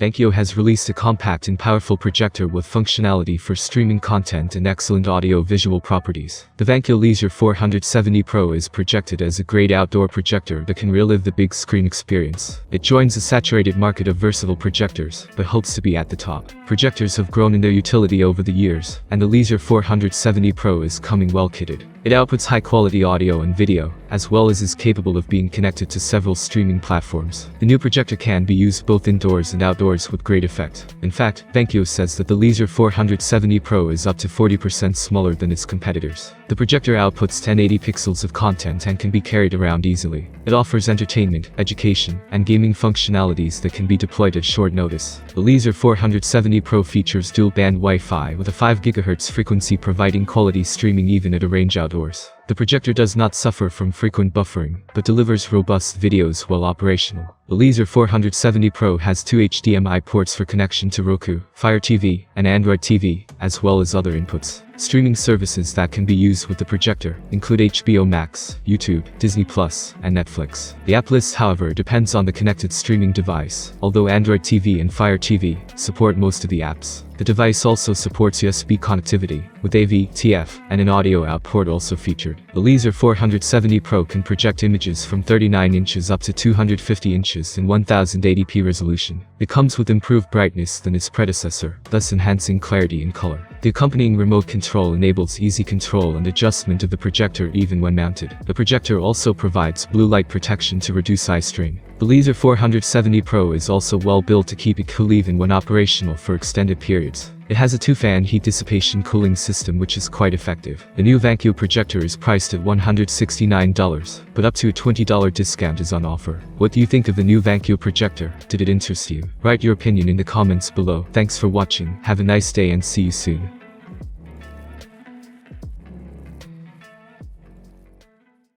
VANKYO has released a compact and powerful projector with functionality for streaming content and excellent audio-visual properties. The VANKYO Leisure 470 Pro is projected as a great outdoor projector that can relive the big screen experience. It joins a saturated market of versatile projectors, but hopes to be at the top. Projectors have grown in their utility over the years, and the Leisure 470 Pro is coming well kitted. It outputs high-quality audio and video, as well as is capable of being connected to several streaming platforms. The new projector can be used both indoors and outdoors with great effect. In fact, VANKYO says that the Leisure 470 Pro is up to 40% smaller than its competitors. The projector outputs 1080 pixels of content and can be carried around easily. It offers entertainment, education, and gaming functionalities that can be deployed at short notice. The Leisure 470 Pro features dual-band Wi-Fi with a 5 GHz frequency, providing quality streaming even at a range outdoors. The projector does not suffer from frequent buffering, but delivers robust videos while operational. The Leisure 470 Pro has 2 HDMI ports for connection to Roku, Fire TV, and Android TV, as well as other inputs. Streaming services that can be used with the projector include HBO Max, YouTube, Disney+, and Netflix. The app list, however, depends on the connected streaming device, although Android TV and Fire TV support most of the apps. The device also supports USB connectivity, with AV, TF, and an audio out port also featured. The Leisure 470 Pro can project images from 39 inches up to 250 inches in 1080p resolution. It comes with improved brightness than its predecessor, thus enhancing clarity and color. The accompanying remote control enables easy control and adjustment of the projector even when mounted. The projector also provides blue light protection to reduce eye strain. The Leisure 470 Pro is also well built to keep it cool even when operational for extended periods. It has a 2-fan heat dissipation cooling system, which is quite effective. The new VANKYO projector is priced at $169, but up to a $20 discount is on offer. What do you think of the new VANKYO projector? Did it interest you? Write your opinion in the comments below. Thanks for watching, have a nice day and see you soon.